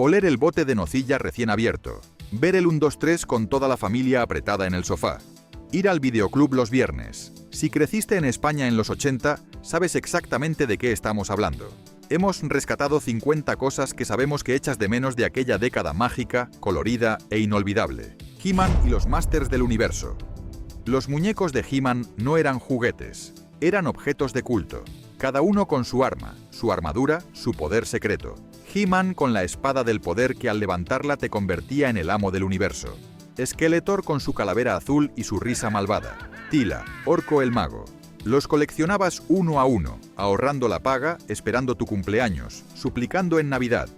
Oler el bote de nocilla recién abierto. Ver el 1, 2, 3 con toda la familia apretada en el sofá. Ir al videoclub los viernes. Si creciste en España en los 80, sabes exactamente de qué estamos hablando. Hemos rescatado 50 cosas que sabemos que echas de menos de aquella década mágica, colorida e inolvidable. He-Man y los Masters del Universo. Los muñecos de He-Man no eran juguetes, eran objetos de culto. Cada uno con su arma, su armadura, su poder secreto. He-Man con la espada del poder que al levantarla te convertía en el amo del universo. Skeletor con su calavera azul y su risa malvada. Teela, Orko el mago. Los coleccionabas uno a uno, ahorrando la paga, esperando tu cumpleaños, suplicando en Navidad.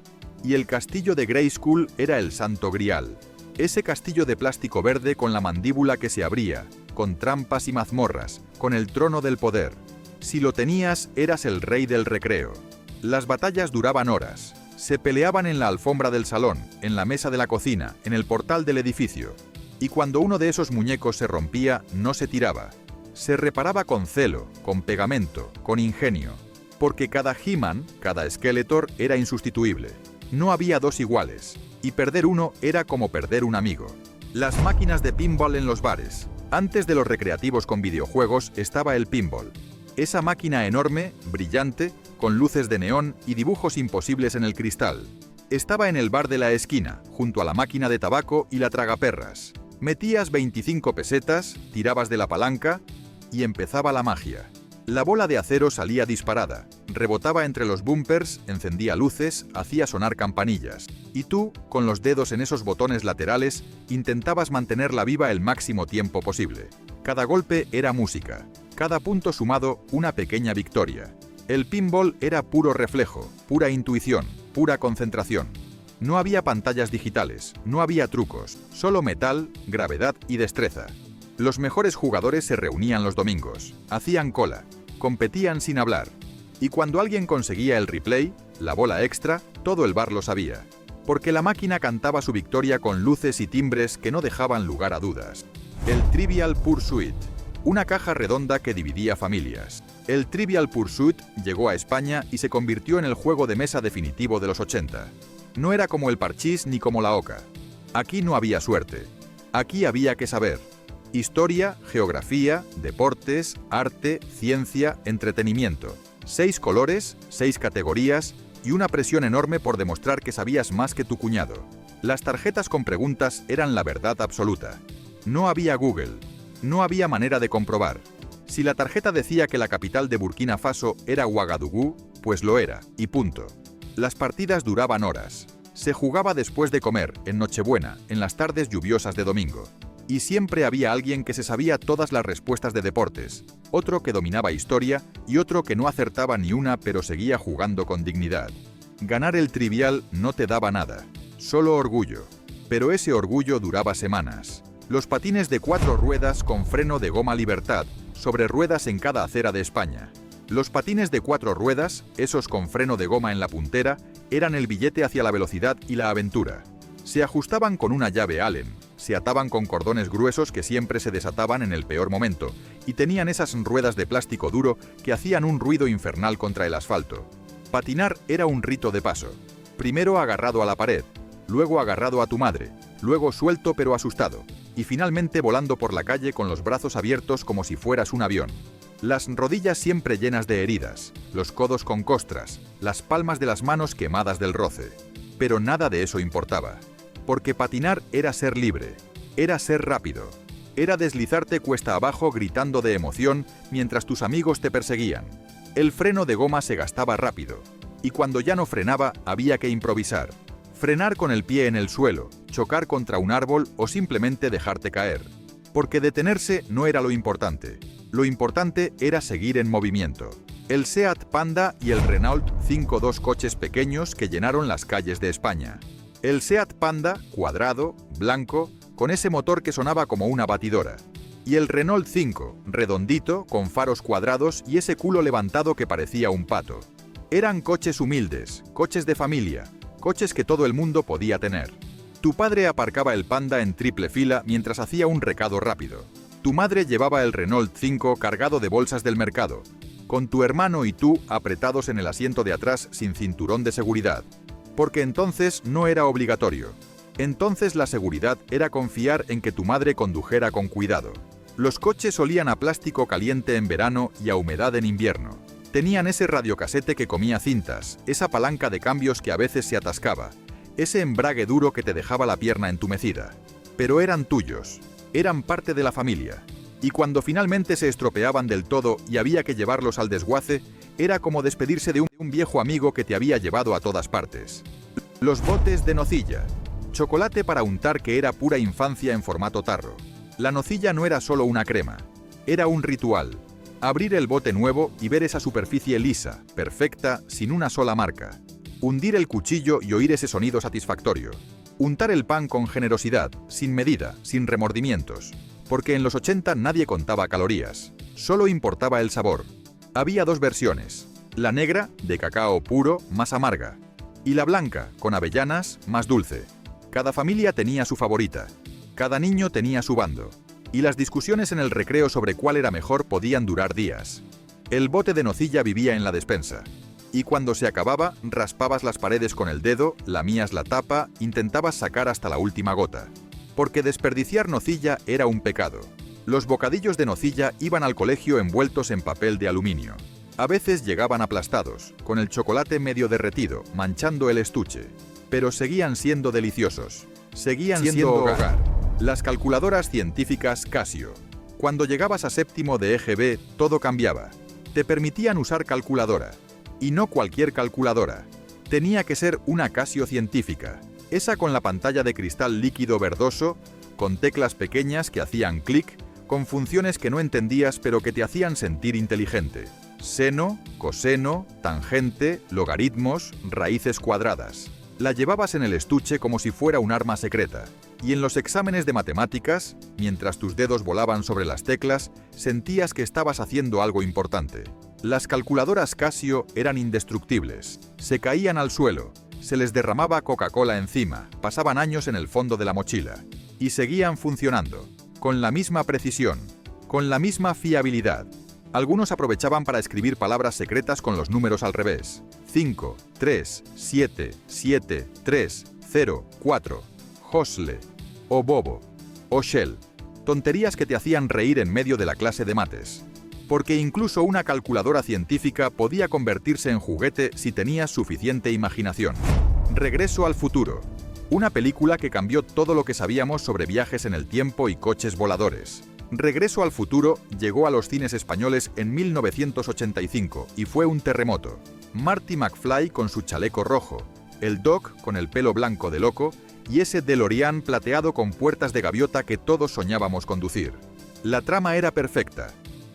Y el castillo de Grayskull era el santo grial. Ese castillo de plástico verde con la mandíbula que se abría, con trampas y mazmorras, con el trono del poder. Si lo tenías, eras el rey del recreo. Las batallas duraban horas. Se peleaban en la alfombra del salón, en la mesa de la cocina, en el portal del edificio. Y cuando uno de esos muñecos se rompía, no se tiraba. Se reparaba con celo, con pegamento, con ingenio. Porque cada He-Man, cada Skeletor era insustituible. No había dos iguales. Y perder uno era como perder un amigo. Las máquinas de pinball en los bares. Antes de los recreativos con videojuegos estaba el pinball. Esa máquina enorme, brillante, con luces de neón y dibujos imposibles en el cristal. Estaba en el bar de la esquina, junto a la máquina de tabaco y la tragaperras. Metías 25 pesetas, tirabas de la palanca y empezaba la magia. La bola de acero salía disparada, rebotaba entre los bumpers, encendía luces, hacía sonar campanillas. Y tú, con los dedos en esos botones laterales, intentabas mantenerla viva el máximo tiempo posible. Cada golpe era música, cada punto sumado una pequeña victoria. El pinball era puro reflejo, pura intuición, pura concentración. No había pantallas digitales, no había trucos, solo metal, gravedad y destreza. Los mejores jugadores se reunían los domingos, hacían cola, competían sin hablar. Y cuando alguien conseguía el replay, la bola extra, todo el bar lo sabía. Porque la máquina cantaba su victoria con luces y timbres que no dejaban lugar a dudas. El Trivial Pursuit, una caja redonda que dividía familias. El Trivial Pursuit llegó a España y se convirtió en el juego de mesa definitivo de los 80. No era como el parchís ni como la oca. Aquí no había suerte. Aquí había que saber. Historia, geografía, deportes, arte, ciencia, entretenimiento. 6 colores, 6 categorías y una presión enorme por demostrar que sabías más que tu cuñado. Las tarjetas con preguntas eran la verdad absoluta. No había Google. No había manera de comprobar. Si la tarjeta decía que la capital de Burkina Faso era Ouagadougou, pues lo era, y punto. Las partidas duraban horas. Se jugaba después de comer, en Nochebuena, en las tardes lluviosas de domingo. Y siempre había alguien que se sabía todas las respuestas de deportes, otro que dominaba historia y otro que no acertaba ni una pero seguía jugando con dignidad. Ganar el trivial no te daba nada, solo orgullo. Pero ese orgullo duraba semanas. Los patines de 4 ruedas con freno de goma Libertad, sobre ruedas en cada acera de España. Los patines de 4 ruedas, esos con freno de goma en la puntera, eran el billete hacia la velocidad y la aventura. Se ajustaban con una llave Allen, se ataban con cordones gruesos que siempre se desataban en el peor momento, y tenían esas ruedas de plástico duro que hacían un ruido infernal contra el asfalto. Patinar era un rito de paso. Primero agarrado a la pared, luego agarrado a tu madre, luego suelto pero asustado, y finalmente volando por la calle con los brazos abiertos como si fueras un avión. Las rodillas siempre llenas de heridas, los codos con costras, las palmas de las manos quemadas del roce. Pero nada de eso importaba. Porque patinar era ser libre, era ser rápido, era deslizarte cuesta abajo gritando de emoción mientras tus amigos te perseguían. El freno de goma se gastaba rápido, y cuando ya no frenaba había que improvisar. Frenar con el pie en el suelo, chocar contra un árbol o simplemente dejarte caer. Porque detenerse no era lo importante era seguir en movimiento. El Seat Panda y el Renault 5, 2 coches pequeños que llenaron las calles de España. El Seat Panda, cuadrado, blanco, con ese motor que sonaba como una batidora. Y el Renault 5, redondito, con faros cuadrados y ese culo levantado que parecía un pato. Eran coches humildes, coches de familia, coches que todo el mundo podía tener. Tu padre aparcaba el Panda en triple fila mientras hacía un recado rápido. Tu madre llevaba el Renault 5 cargado de bolsas del mercado, con tu hermano y tú apretados en el asiento de atrás sin cinturón de seguridad. Porque entonces no era obligatorio. Entonces la seguridad era confiar en que tu madre condujera con cuidado. Los coches olían a plástico caliente en verano y a humedad en invierno. Tenían ese radiocasete que comía cintas, esa palanca de cambios que a veces se atascaba, ese embrague duro que te dejaba la pierna entumecida. Pero eran tuyos, eran parte de la familia. Y cuando finalmente se estropeaban del todo y había que llevarlos al desguace, era como despedirse de un viejo amigo que te había llevado a todas partes. Los botes de nocilla. Chocolate para untar que era pura infancia en formato tarro. La nocilla no era solo una crema, era un ritual. Abrir el bote nuevo y ver esa superficie lisa, perfecta, sin una sola marca. Hundir el cuchillo y oír ese sonido satisfactorio. Untar el pan con generosidad, sin medida, sin remordimientos. Porque en los 80 nadie contaba calorías, solo importaba el sabor. Había dos versiones, la negra, de cacao puro, más amarga, y la blanca, con avellanas, más dulce. Cada familia tenía su favorita, cada niño tenía su bando, y las discusiones en el recreo sobre cuál era mejor podían durar días. El bote de nocilla vivía en la despensa, y cuando se acababa, raspabas las paredes con el dedo, lamías la tapa, intentabas sacar hasta la última gota. Porque desperdiciar nocilla era un pecado. Los bocadillos de nocilla iban al colegio envueltos en papel de aluminio. A veces llegaban aplastados, con el chocolate medio derretido, manchando el estuche. Pero seguían siendo deliciosos. Seguían siendo hogar. Las calculadoras científicas Casio. Cuando llegabas a séptimo de EGB, todo cambiaba. Te permitían usar calculadora. Y no cualquier calculadora. Tenía que ser una Casio científica. Esa con la pantalla de cristal líquido verdoso, con teclas pequeñas que hacían clic, con funciones que no entendías pero que te hacían sentir inteligente. Seno, coseno, tangente, logaritmos, raíces cuadradas. La llevabas en el estuche como si fuera un arma secreta. Y en los exámenes de matemáticas, mientras tus dedos volaban sobre las teclas, sentías que estabas haciendo algo importante. Las calculadoras Casio eran indestructibles. Se caían al suelo. Se les derramaba Coca-Cola encima, pasaban años en el fondo de la mochila. Y seguían funcionando, con la misma precisión, con la misma fiabilidad. Algunos aprovechaban para escribir palabras secretas con los números al revés. 5, 3, 7, 7, 3, 0, 4. Hosle, o bobo, o shell. Tonterías que te hacían reír en medio de la clase de mates. Porque incluso una calculadora científica podía convertirse en juguete si tenías suficiente imaginación. Regreso al futuro. Una película que cambió todo lo que sabíamos sobre viajes en el tiempo y coches voladores. Regreso al futuro llegó a los cines españoles en 1985 y fue un terremoto. Marty McFly con su chaleco rojo, el Doc con el pelo blanco de loco y ese DeLorean plateado con puertas de gaviota que todos soñábamos conducir. La trama era perfecta.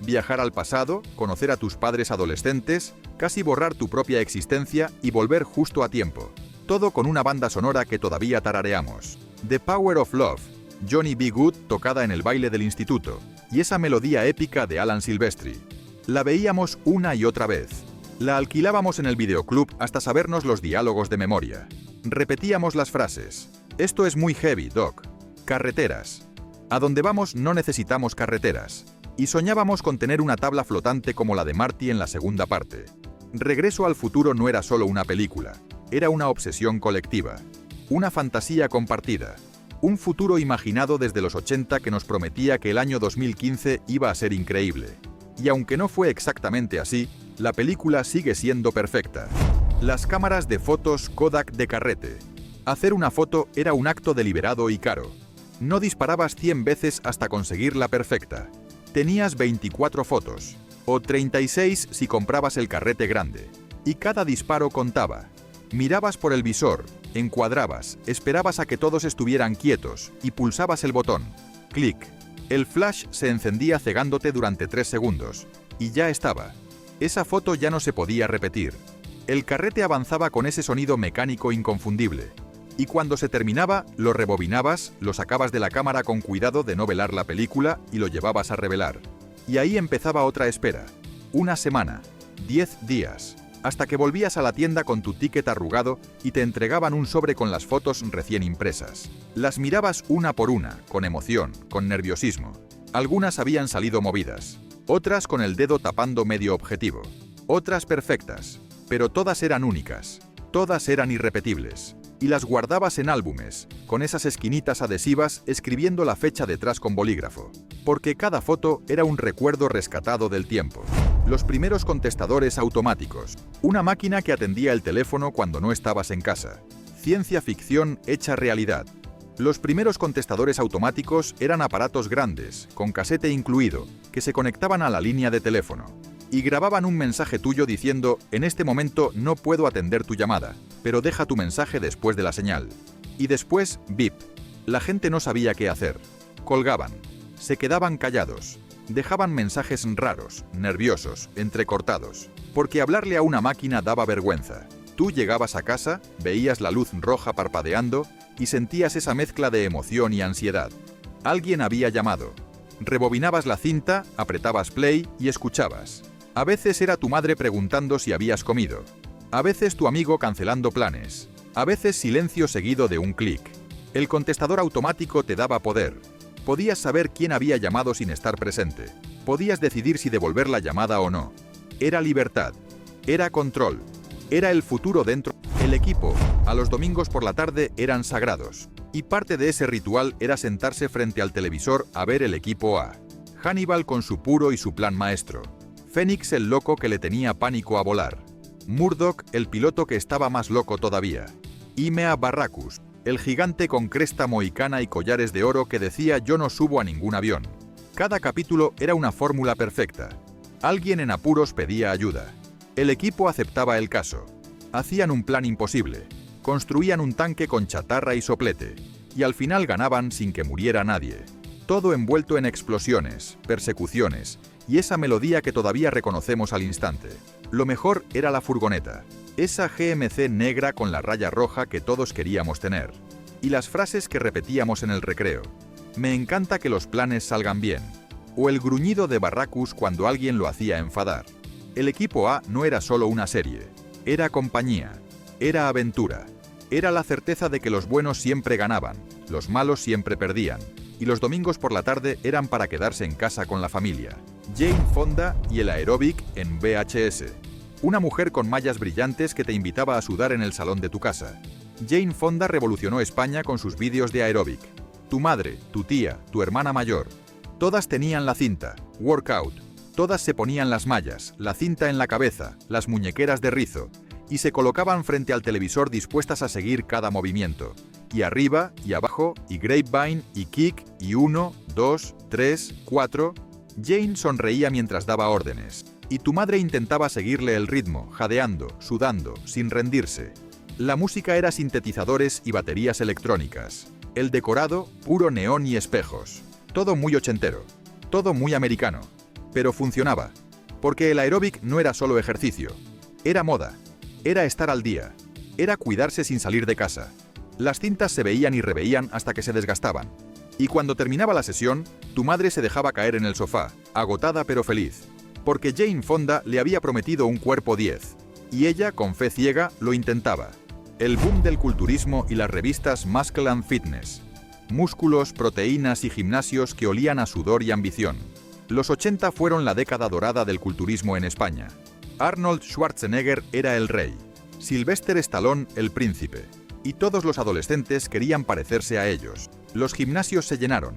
Viajar al pasado, conocer a tus padres adolescentes, casi borrar tu propia existencia y volver justo a tiempo. Todo con una banda sonora que todavía tarareamos. The Power of Love, Johnny B. Good tocada en el baile del instituto, y esa melodía épica de Alan Silvestri. La veíamos una y otra vez. La alquilábamos en el videoclub hasta sabernos los diálogos de memoria. Repetíamos las frases. Esto es muy heavy, Doc. Carreteras. A donde vamos no necesitamos carreteras. Y soñábamos con tener una tabla flotante como la de Marty en la segunda parte. Regreso al futuro no era solo una película, era una obsesión colectiva, una fantasía compartida, un futuro imaginado desde los 80 que nos prometía que el año 2015 iba a ser increíble. Y aunque no fue exactamente así, la película sigue siendo perfecta. Las cámaras de fotos Kodak de carrete. Hacer una foto era un acto deliberado y caro. No disparabas 100 veces hasta conseguir la perfecta. Tenías 24 fotos, o 36 si comprabas el carrete grande, y cada disparo contaba. Mirabas por el visor, encuadrabas, esperabas a que todos estuvieran quietos y pulsabas el botón. Clic. El flash se encendía cegándote durante 3 segundos, y ya estaba. Esa foto ya no se podía repetir. El carrete avanzaba con ese sonido mecánico inconfundible. Y cuando se terminaba, lo rebobinabas, lo sacabas de la cámara con cuidado de no velar la película y lo llevabas a revelar. Y ahí empezaba otra espera. Una semana, 10 días, hasta que volvías a la tienda con tu ticket arrugado y te entregaban un sobre con las fotos recién impresas. Las mirabas una por una, con emoción, con nerviosismo. Algunas habían salido movidas, otras con el dedo tapando medio objetivo, otras perfectas, pero todas eran únicas. Todas eran irrepetibles. Y las guardabas en álbumes, con esas esquinitas adhesivas escribiendo la fecha detrás con bolígrafo. Porque cada foto era un recuerdo rescatado del tiempo. Los primeros contestadores automáticos. Una máquina que atendía el teléfono cuando no estabas en casa. Ciencia ficción hecha realidad. Los primeros contestadores automáticos eran aparatos grandes, con casete incluido, que se conectaban a la línea de teléfono. Y grababan un mensaje tuyo diciendo: en este momento no puedo atender tu llamada, pero deja tu mensaje después de la señal. Y después, bip. La gente no sabía qué hacer. Colgaban. Se quedaban callados. Dejaban mensajes raros, nerviosos, entrecortados. Porque hablarle a una máquina daba vergüenza. Tú llegabas a casa, veías la luz roja parpadeando y sentías esa mezcla de emoción y ansiedad. Alguien había llamado. Rebobinabas la cinta, apretabas play y escuchabas. A veces era tu madre preguntando si habías comido. A veces tu amigo cancelando planes. A veces silencio seguido de un clic. El contestador automático te daba poder. Podías saber quién había llamado sin estar presente. Podías decidir si devolver la llamada o no. Era libertad. Era control. Era el futuro dentro. El equipo, a los domingos por la tarde, eran sagrados. Y parte de ese ritual era sentarse frente al televisor a ver el equipo A. Hannibal con su puro y su plan maestro. Fénix el loco que le tenía pánico a volar. Murdoch el piloto que estaba más loco todavía. Imea Barracus, el gigante con cresta mohicana y collares de oro que decía: yo no subo a ningún avión. Cada capítulo era una fórmula perfecta. Alguien en apuros pedía ayuda. El equipo aceptaba el caso. Hacían un plan imposible. Construían un tanque con chatarra y soplete. Y al final ganaban sin que muriera nadie. Todo envuelto en explosiones, persecuciones y esa melodía que todavía reconocemos al instante. Lo mejor era la furgoneta. Esa GMC negra con la raya roja que todos queríamos tener. Y las frases que repetíamos en el recreo. Me encanta que los planes salgan bien. O el gruñido de Barracus cuando alguien lo hacía enfadar. El equipo A no era solo una serie. Era compañía. Era aventura. Era la certeza de que los buenos siempre ganaban, los malos siempre perdían. Y los domingos por la tarde eran para quedarse en casa con la familia. Jane Fonda y el aeróbic en VHS. Una mujer con mallas brillantes que te invitaba a sudar en el salón de tu casa. Jane Fonda revolucionó España con sus vídeos de aeróbic. Tu madre, tu tía, tu hermana mayor. Todas tenían la cinta, workout. Todas se ponían las mallas, la cinta en la cabeza, las muñequeras de rizo, y se colocaban frente al televisor dispuestas a seguir cada movimiento. Y arriba, y abajo, y grapevine, y kick, y 1, 2, 3, 4... Jane sonreía mientras daba órdenes. Y tu madre intentaba seguirle el ritmo, jadeando, sudando, sin rendirse. La música era sintetizadores y baterías electrónicas. El decorado, puro neón y espejos. Todo muy ochentero. Todo muy americano. Pero funcionaba. Porque el aeróbic no era solo ejercicio. Era moda. Era estar al día. Era cuidarse sin salir de casa. Las cintas se veían y reveían hasta que se desgastaban. Y cuando terminaba la sesión, tu madre se dejaba caer en el sofá, agotada pero feliz. Porque Jane Fonda le había prometido un cuerpo 10. Y ella, con fe ciega, lo intentaba. El boom del culturismo y las revistas Muscle and Fitness. Músculos, proteínas y gimnasios que olían a sudor y ambición. Los 80 fueron la década dorada del culturismo en España. Arnold Schwarzenegger era el rey. Sylvester Stallone el príncipe. Y todos los adolescentes querían parecerse a ellos. Los gimnasios se llenaron.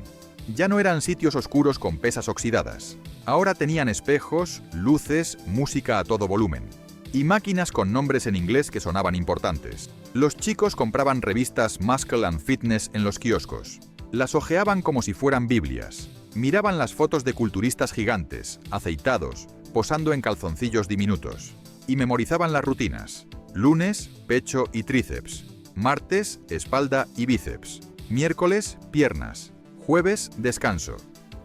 Ya no eran sitios oscuros con pesas oxidadas. Ahora tenían espejos, luces, música a todo volumen. Y máquinas con nombres en inglés que sonaban importantes. Los chicos compraban revistas Muscle and Fitness en los kioscos. Las hojeaban como si fueran Biblias. Miraban las fotos de culturistas gigantes, aceitados, posando en calzoncillos diminutos. Y memorizaban las rutinas. Lunes, pecho y tríceps. Martes, espalda y bíceps. Miércoles, piernas. Jueves, descanso.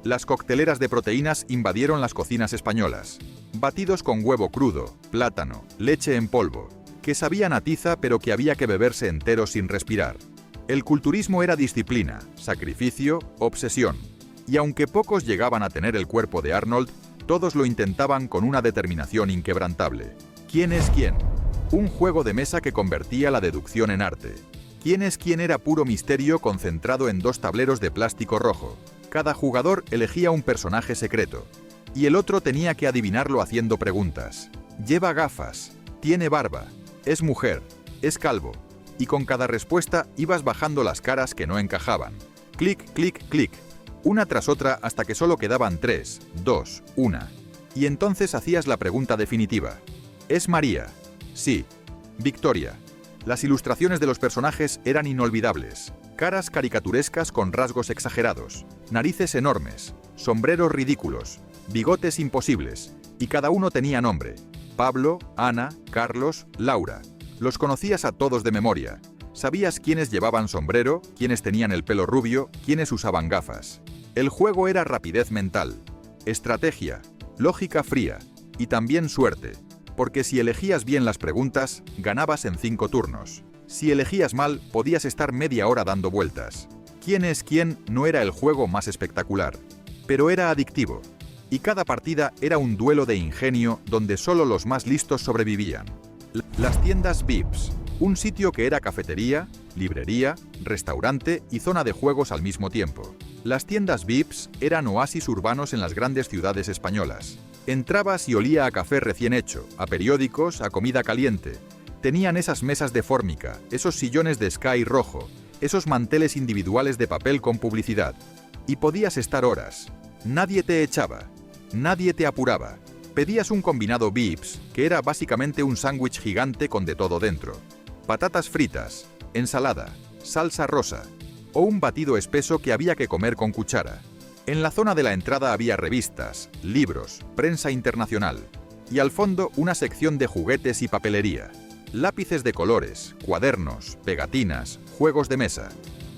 Las cocteleras de proteínas invadieron las cocinas españolas. Batidos con huevo crudo, plátano, leche en polvo, que sabían a tiza pero que había que beberse entero sin respirar. El culturismo era disciplina, sacrificio, obsesión. Y aunque pocos llegaban a tener el cuerpo de Arnold, todos lo intentaban con una determinación inquebrantable. ¿Quién es quién? Un juego de mesa que convertía la deducción en arte. ¿Quién es quién? Era puro misterio concentrado en 2 tableros de plástico rojo. Cada jugador elegía un personaje secreto. Y el otro tenía que adivinarlo haciendo preguntas. Lleva gafas. Tiene barba. Es mujer. Es calvo. Y con cada respuesta ibas bajando las caras que no encajaban. Clic, clic, clic. Una tras otra hasta que solo quedaban 3, 2, 1. Y entonces hacías la pregunta definitiva. ¿Es María? Sí. Victoria. Las ilustraciones de los personajes eran inolvidables. Caras caricaturescas con rasgos exagerados, narices enormes, sombreros ridículos, bigotes imposibles, y cada uno tenía nombre. Pablo, Ana, Carlos, Laura. Los conocías a todos de memoria. Sabías quiénes llevaban sombrero, quiénes tenían el pelo rubio, quiénes usaban gafas. El juego era rapidez mental, estrategia, lógica fría y también suerte, porque si elegías bien las preguntas, ganabas en 5 turnos. Si elegías mal, podías estar media hora dando vueltas. ¿Quién es quién? No era el juego más espectacular, pero era adictivo. Y cada partida era un duelo de ingenio donde solo los más listos sobrevivían. Las tiendas VIPs, un sitio que era cafetería, librería, restaurante y zona de juegos al mismo tiempo. Las tiendas VIPs eran oasis urbanos en las grandes ciudades españolas. Entrabas y olía a café recién hecho, a periódicos, a comida caliente. Tenían esas mesas de fórmica, esos sillones de Sky rojo, esos manteles individuales de papel con publicidad. Y podías estar horas. Nadie te echaba. Nadie te apuraba. Pedías un combinado VIPs, que era básicamente un sándwich gigante con de todo dentro. Patatas fritas, ensalada, salsa rosa, o un batido espeso que había que comer con cuchara. En la zona de la entrada había revistas, libros, prensa internacional, y al fondo una sección de juguetes y papelería. Lápices de colores, cuadernos, pegatinas, juegos de mesa.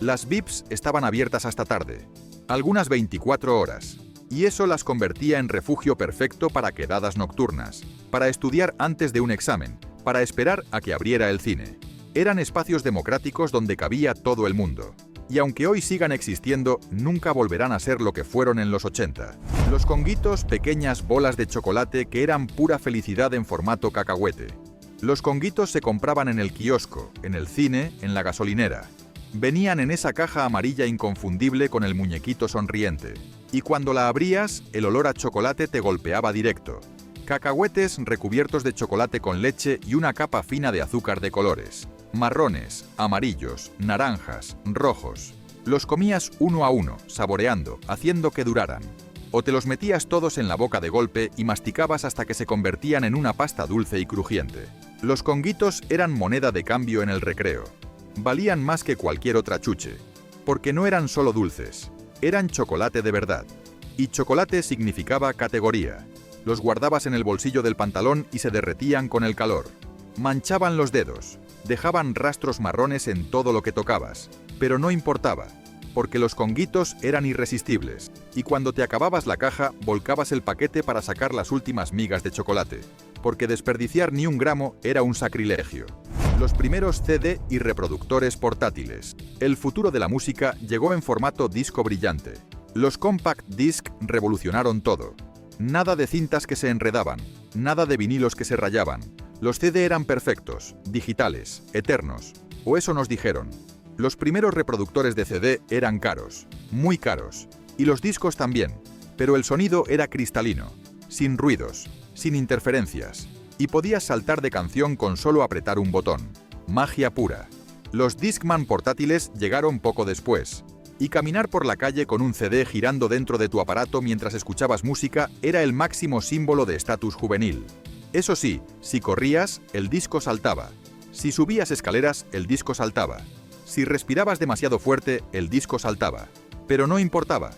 Las VIPs estaban abiertas hasta tarde, algunas 24 horas, y eso las convertía en refugio perfecto para quedadas nocturnas, para estudiar antes de un examen, para esperar a que abriera el cine. Eran espacios democráticos donde cabía todo el mundo. Y aunque hoy sigan existiendo, nunca volverán a ser lo que fueron en los 80. Los conguitos, pequeñas bolas de chocolate que eran pura felicidad en formato cacahuete. Los conguitos se compraban en el kiosco, en el cine, en la gasolinera. Venían en esa caja amarilla inconfundible con el muñequito sonriente. Y cuando la abrías, el olor a chocolate te golpeaba directo. Cacahuetes recubiertos de chocolate con leche y una capa fina de azúcar de colores. Marrones, amarillos, naranjas, rojos. Los comías uno a uno, saboreando, haciendo que duraran. O te los metías todos en la boca de golpe y masticabas hasta que se convertían en una pasta dulce y crujiente. Los conguitos eran moneda de cambio en el recreo. Valían más que cualquier otra chuche, porque no eran solo dulces, eran chocolate de verdad. Y chocolate significaba categoría. Los guardabas en el bolsillo del pantalón y se derretían con el calor. Manchaban los dedos, dejaban rastros marrones en todo lo que tocabas, pero no importaba, porque los conguitos eran irresistibles, y cuando te acababas la caja, volcabas el paquete para sacar las últimas migas de chocolate, porque desperdiciar ni un gramo era un sacrilegio. Los primeros CD y reproductores portátiles. El futuro de la música llegó en formato disco brillante. Los compact disc revolucionaron todo. Nada de cintas que se enredaban, nada de vinilos que se rayaban. Los CD eran perfectos, digitales, eternos, o eso nos dijeron. Los primeros reproductores de CD eran caros, muy caros, y los discos también, pero el sonido era cristalino, sin ruidos, sin interferencias, y podías saltar de canción con solo apretar un botón. Magia pura. Los Discman portátiles llegaron poco después, y caminar por la calle con un CD girando dentro de tu aparato mientras escuchabas música era el máximo símbolo de estatus juvenil. Eso sí, si corrías, el disco saltaba. Si subías escaleras, el disco saltaba. Si respirabas demasiado fuerte, el disco saltaba. Pero no importaba,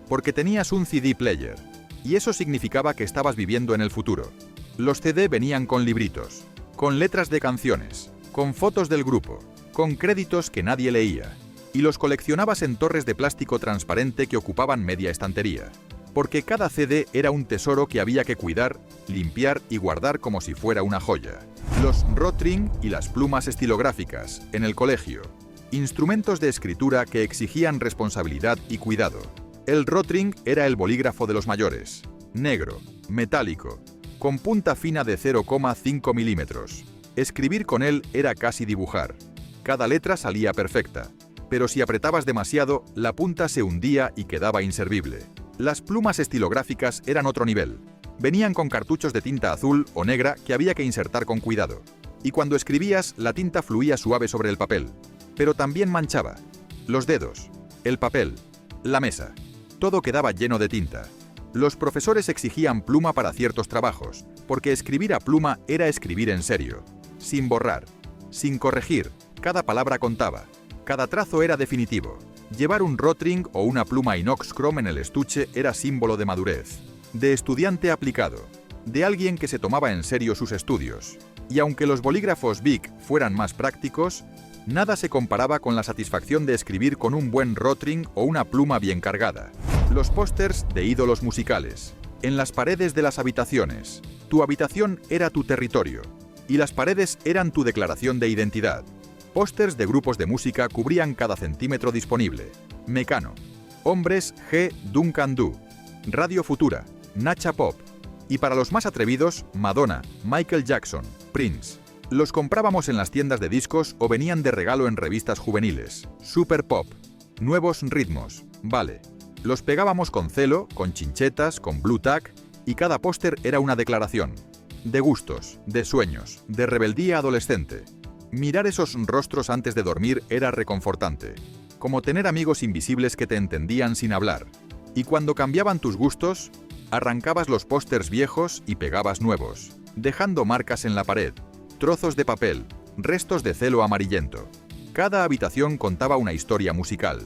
porque tenías un CD player. Y eso significaba que estabas viviendo en el futuro. Los CD venían con libritos, con letras de canciones, con fotos del grupo, con créditos que nadie leía. Y los coleccionabas en torres de plástico transparente que ocupaban media estantería. Porque cada CD era un tesoro que había que cuidar, limpiar y guardar como si fuera una joya. Los Rotring y las plumas estilográficas, en el colegio. Instrumentos de escritura que exigían responsabilidad y cuidado. El Rotring era el bolígrafo de los mayores. Negro, metálico, con punta fina de 0,5 milímetros. Escribir con él era casi dibujar. Cada letra salía perfecta, pero si apretabas demasiado, la punta se hundía y quedaba inservible. Las plumas estilográficas eran otro nivel. Venían con cartuchos de tinta azul o negra que había que insertar con cuidado. Y cuando escribías, la tinta fluía suave sobre el papel, pero también manchaba. Los dedos, el papel, la mesa, todo quedaba lleno de tinta. Los profesores exigían pluma para ciertos trabajos, porque escribir a pluma era escribir en serio, sin borrar, sin corregir, cada palabra contaba, cada trazo era definitivo. Llevar un Rotring o una pluma inox chrome en el estuche era símbolo de madurez, de estudiante aplicado, de alguien que se tomaba en serio sus estudios. Y aunque los bolígrafos Bic fueran más prácticos, nada se comparaba con la satisfacción de escribir con un buen Rotring o una pluma bien cargada. Los pósters de ídolos musicales, en las paredes de las habitaciones. Tu habitación era tu territorio, y las paredes eran tu declaración de identidad. Pósters de grupos de música cubrían cada centímetro disponible. Mecano, Hombres G. Duncan Du, Radio Futura, Nacha Pop. Y para los más atrevidos, Madonna, Michael Jackson, Prince. Los comprábamos en las tiendas de discos o venían de regalo en revistas juveniles. Super Pop, Nuevos Ritmos, Vale. Los pegábamos con celo, con chinchetas, con blue tack, y cada póster era una declaración. De gustos, de sueños, de rebeldía adolescente. Mirar esos rostros antes de dormir era reconfortante, como tener amigos invisibles que te entendían sin hablar. Y cuando cambiaban tus gustos, arrancabas los pósters viejos y pegabas nuevos, dejando marcas en la pared, trozos de papel, restos de celo amarillento. Cada habitación contaba una historia musical,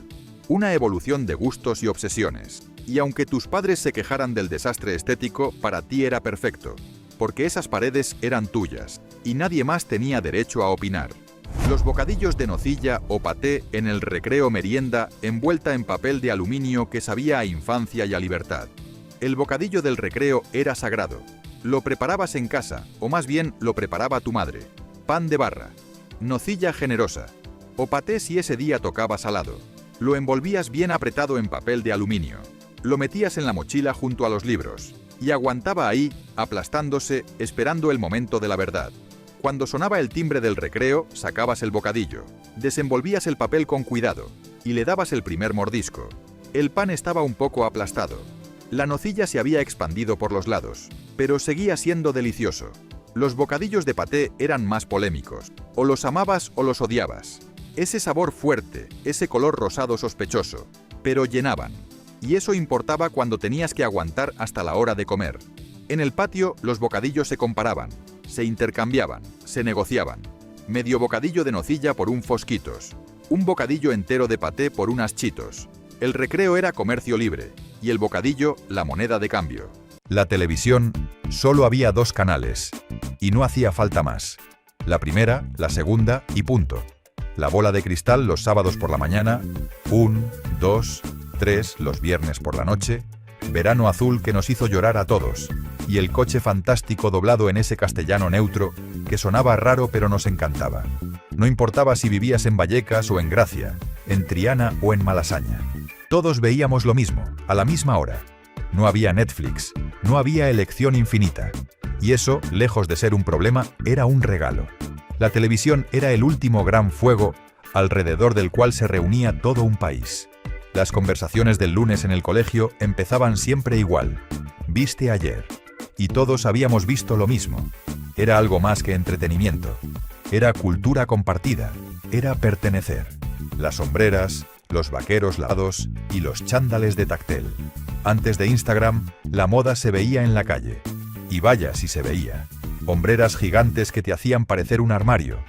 una evolución de gustos y obsesiones. Y aunque tus padres se quejaran del desastre estético, para ti era perfecto, porque esas paredes eran tuyas, y nadie más tenía derecho a opinar. Los bocadillos de nocilla o paté en el recreo merienda envuelta en papel de aluminio que sabía a infancia y a libertad. El bocadillo del recreo era sagrado. Lo preparabas en casa, o más bien lo preparaba tu madre. Pan de barra, nocilla generosa, o paté si ese día tocaba salado. Lo envolvías bien apretado en papel de aluminio. Lo metías en la mochila junto a los libros, y aguantaba ahí, aplastándose, esperando el momento de la verdad. Cuando sonaba el timbre del recreo, sacabas el bocadillo, desenvolvías el papel con cuidado, y le dabas el primer mordisco. El pan estaba un poco aplastado. La nocilla se había expandido por los lados, pero seguía siendo delicioso. Los bocadillos de paté eran más polémicos. O los amabas o los odiabas. Ese sabor fuerte, ese color rosado sospechoso, pero llenaban. Y eso importaba cuando tenías que aguantar hasta la hora de comer. En el patio, los bocadillos se comparaban, se intercambiaban, se negociaban. Medio bocadillo de nocilla por un Fosquitos, un bocadillo entero de paté por unas Chitos. El recreo era comercio libre, y el bocadillo, la moneda de cambio. La televisión, solo había 2 canales, y no hacía falta más. La primera, la segunda y punto. La bola de cristal los sábados por la mañana, 1, 2, 3 los viernes por la noche, Verano Azul que nos hizo llorar a todos, y El Coche Fantástico doblado en ese castellano neutro que sonaba raro pero nos encantaba. No importaba si vivías en Vallecas o en Gracia, en Triana o en Malasaña. Todos veíamos lo mismo, a la misma hora. No había Netflix, no había elección infinita. Y eso, lejos de ser un problema, era un regalo. La televisión era el último gran fuego alrededor del cual se reunía todo un país. Las conversaciones del lunes en el colegio empezaban siempre igual. ¿Viste ayer? Y todos habíamos visto lo mismo. Era algo más que entretenimiento. Era cultura compartida. Era pertenecer. Las sombreras, los vaqueros lavados y los chándales de tactel. Antes de Instagram, la moda se veía en la calle. Y vaya si se veía. Hombreras gigantes que te hacían parecer un armario,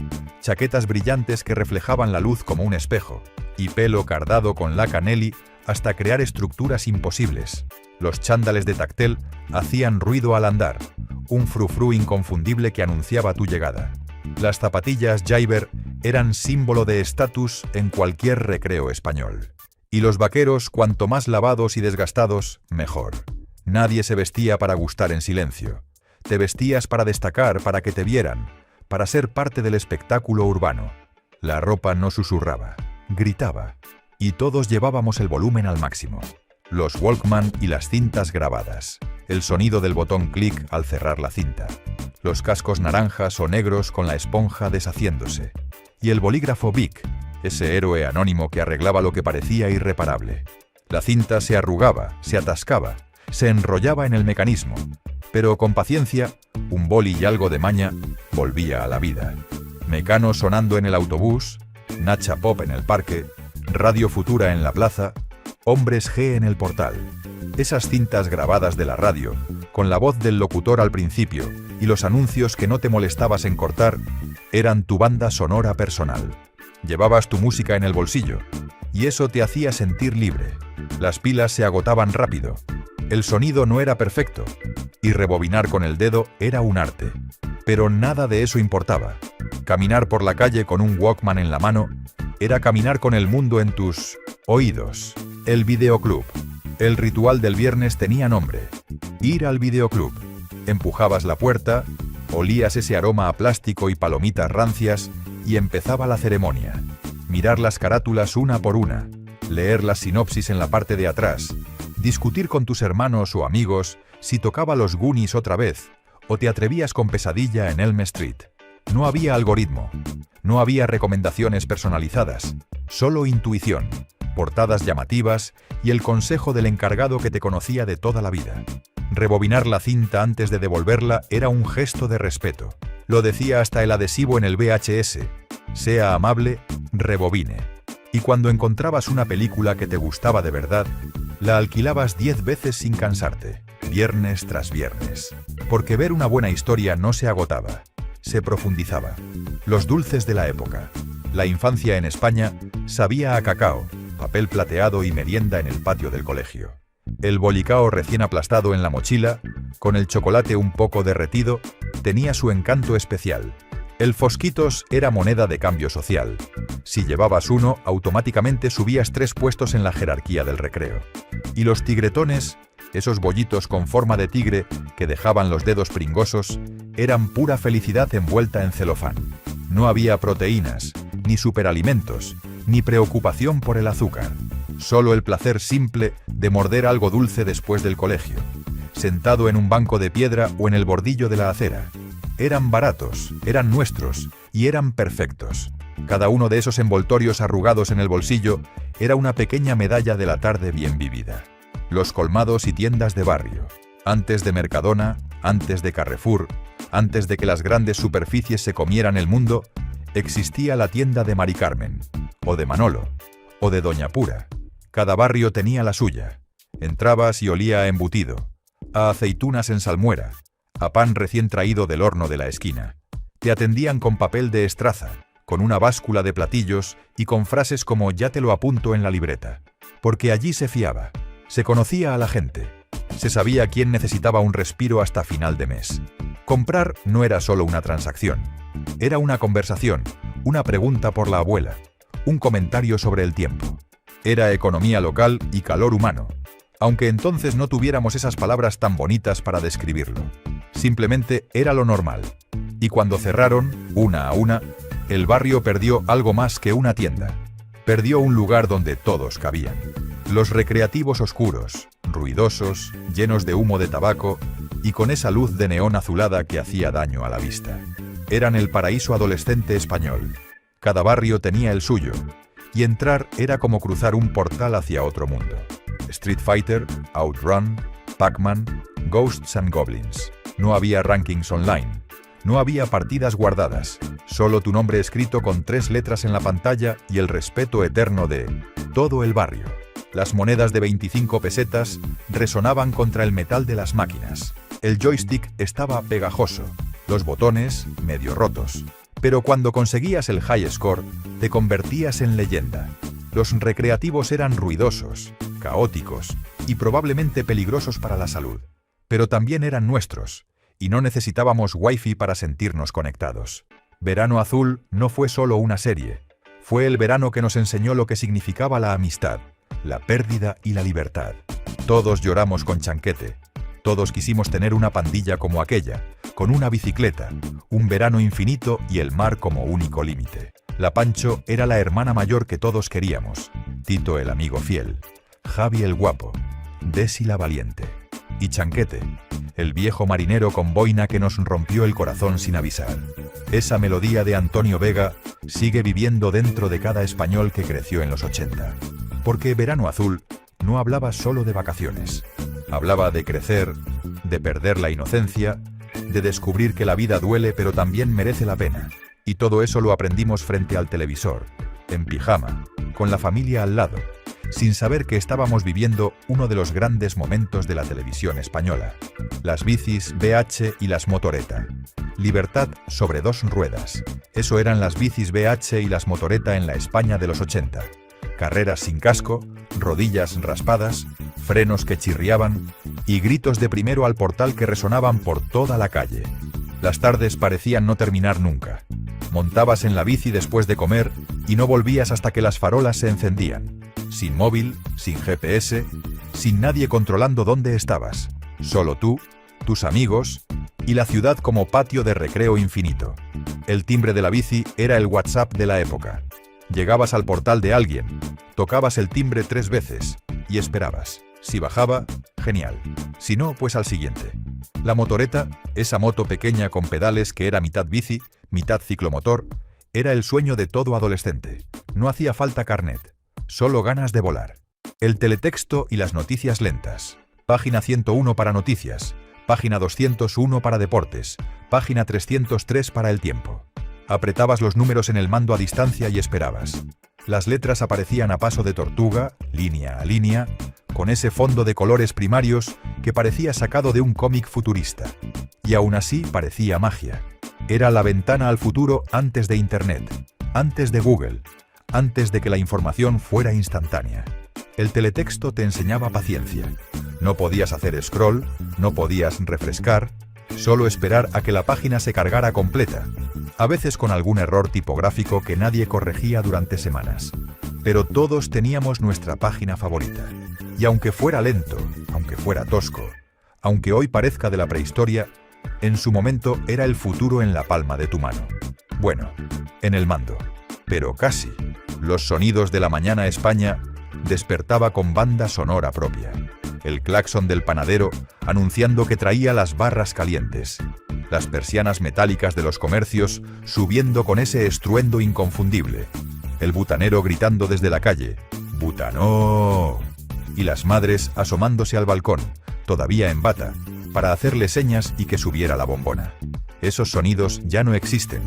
chaquetas brillantes que reflejaban la luz como un espejo, y pelo cardado con laca Nelly hasta crear estructuras imposibles. Los chándales de tactel hacían ruido al andar, un frufru inconfundible que anunciaba tu llegada. Las zapatillas Jaiber eran símbolo de estatus en cualquier recreo español. Y los vaqueros, cuanto más lavados y desgastados, mejor. Nadie se vestía para gustar en silencio. Te vestías para destacar, para que te vieran, para ser parte del espectáculo urbano. La ropa no susurraba, gritaba. Y todos llevábamos el volumen al máximo. Los Walkman y las cintas grabadas. El sonido del botón clic al cerrar la cinta. Los cascos naranjas o negros con la esponja deshaciéndose. Y el bolígrafo Bic, ese héroe anónimo que arreglaba lo que parecía irreparable. La cinta se arrugaba, se atascaba, se enrollaba en el mecanismo, pero con paciencia, un boli y algo de maña, volvía a la vida. Mecano sonando en el autobús, Nacha Pop en el parque, Radio Futura en la plaza, Hombres G en el portal. Esas cintas grabadas de la radio, con la voz del locutor al principio y los anuncios que no te molestabas en cortar, eran tu banda sonora personal. Llevabas tu música en el bolsillo, y eso te hacía sentir libre. Las pilas se agotaban rápido, el sonido no era perfecto, y rebobinar con el dedo era un arte. Pero nada de eso importaba. Caminar por la calle con un Walkman en la mano era caminar con el mundo en tus oídos. El videoclub. El ritual del viernes tenía nombre. Ir al videoclub. Empujabas la puerta, olías ese aroma a plástico y palomitas rancias y empezaba la ceremonia. Mirar las carátulas una por una, leer la sinopsis en la parte de atrás, discutir con tus hermanos o amigos si tocaba los Goonies otra vez o te atrevías con Pesadilla en Elm Street. No había algoritmo, no había recomendaciones personalizadas, solo intuición, portadas llamativas y el consejo del encargado que te conocía de toda la vida. Rebobinar la cinta antes de devolverla era un gesto de respeto. Lo decía hasta el adhesivo en el VHS. Sea amable, rebobine. Y cuando encontrabas una película que te gustaba de verdad, la alquilabas 10 veces sin cansarte, viernes tras viernes. Porque ver una buena historia no se agotaba, se profundizaba. Los dulces de la época. La infancia en España sabía a cacao, papel plateado y merienda en el patio del colegio. El bolicao recién aplastado en la mochila, con el chocolate un poco derretido, tenía su encanto especial. El Fosquitos era moneda de cambio social. Si llevabas uno, automáticamente subías 3 puestos en la jerarquía del recreo. Y los tigretones, esos bollitos con forma de tigre que dejaban los dedos pringosos, eran pura felicidad envuelta en celofán. No había proteínas, ni superalimentos, ni preocupación por el azúcar. Solo el placer simple de morder algo dulce después del colegio, sentado en un banco de piedra o en el bordillo de la acera. Eran baratos, eran nuestros y eran perfectos. Cada uno de esos envoltorios arrugados en el bolsillo era una pequeña medalla de la tarde bien vivida. Los colmados y tiendas de barrio. Antes de Mercadona, antes de Carrefour, antes de que las grandes superficies se comieran el mundo, existía la tienda de Mari Carmen, o de Manolo, o de Doña Pura. Cada barrio tenía la suya. Entrabas y olía a embutido, a aceitunas en salmuera, a pan recién traído del horno de la esquina. Te atendían con papel de estraza, con una báscula de platillos y con frases como «ya te lo apunto en la libreta». Porque allí se fiaba, se conocía a la gente, se sabía quién necesitaba un respiro hasta final de mes. Comprar no era solo una transacción, era una conversación, una pregunta por la abuela, un comentario sobre el tiempo. Era economía local y calor humano, aunque entonces no tuviéramos esas palabras tan bonitas para describirlo. Simplemente era lo normal. Y cuando cerraron, una a una, el barrio perdió algo más que una tienda. Perdió un lugar donde todos cabían. Los recreativos oscuros, ruidosos, llenos de humo de tabaco y con esa luz de neón azulada que hacía daño a la vista. Eran el paraíso adolescente español. Cada barrio tenía el suyo. Y entrar era como cruzar un portal hacia otro mundo. Street Fighter, Outrun, Pac-Man, Ghosts and Goblins. No había rankings online. No había partidas guardadas. Solo tu nombre escrito con 3 letras en la pantalla y el respeto eterno de todo el barrio. Las monedas de 25 pesetas resonaban contra el metal de las máquinas. El joystick estaba pegajoso. Los botones medio rotos. Pero cuando conseguías el high score, te convertías en leyenda. Los recreativos eran ruidosos, caóticos y probablemente peligrosos para la salud. Pero también eran nuestros, y no necesitábamos wifi para sentirnos conectados. Verano Azul no fue solo una serie. Fue el verano que nos enseñó lo que significaba la amistad, la pérdida y la libertad. Todos lloramos con Chanquete. Todos quisimos tener una pandilla como aquella, con una bicicleta, un verano infinito y el mar como único límite. La Pancho era la hermana mayor que todos queríamos, Tito el amigo fiel, Javi el guapo, Desi la valiente, y Chanquete, el viejo marinero con boina que nos rompió el corazón sin avisar. Esa melodía de Antonio Vega sigue viviendo dentro de cada español que creció en los 80. Porque Verano Azul no hablaba solo de vacaciones, Hablaba de crecer, de perder la inocencia, de descubrir que la vida duele pero también merece la pena. Y todo eso lo aprendimos frente al televisor, en pijama, con la familia al lado, sin saber que estábamos viviendo uno de los grandes momentos de la televisión española. Las bicis BH y las motoreta. Libertad sobre dos ruedas. Eso eran las bicis BH y las motoreta en la España de los 80. Carreras sin casco, rodillas raspadas, frenos que chirriaban y gritos de primero al portal que resonaban por toda la calle. Las tardes parecían no terminar nunca. Montabas en la bici después de comer y no volvías hasta que las farolas se encendían. Sin móvil, sin GPS, sin nadie controlando dónde estabas. Solo tú, tus amigos y la ciudad como patio de recreo infinito. El timbre de la bici era el WhatsApp de la época. Llegabas al portal de alguien, tocabas el timbre 3 veces y esperabas. Si bajaba, genial. Si no, pues al siguiente. La motoreta, esa moto pequeña con pedales que era mitad bici, mitad ciclomotor, era el sueño de todo adolescente. No hacía falta carnet, solo ganas de volar. El teletexto y las noticias lentas. Página 101 para noticias, página 201 para deportes, página 303 para el tiempo. Apretabas los números en el mando a distancia y esperabas. Las letras aparecían a paso de tortuga, línea a línea, con ese fondo de colores primarios que parecía sacado de un cómic futurista. Y aún así parecía magia. Era la ventana al futuro antes de Internet, antes de Google, antes de que la información fuera instantánea. El teletexto te enseñaba paciencia. No podías hacer scroll, no podías refrescar, solo esperar a que la página se cargara completa, a veces con algún error tipográfico que nadie corregía durante semanas. Pero todos teníamos nuestra página favorita. Y aunque fuera lento, aunque fuera tosco, aunque hoy parezca de la prehistoria, en su momento era el futuro en la palma de tu mano. Bueno, en el mando. Pero casi. Los sonidos de la mañana España despertaba con banda sonora propia. El claxon del panadero anunciando que traía las barras calientes. Las persianas metálicas de los comercios subiendo con ese estruendo inconfundible. El butanero gritando desde la calle, ¡Butanó! Y las madres asomándose al balcón, todavía en bata, para hacerle señas y que subiera la bombona. Esos sonidos ya no existen,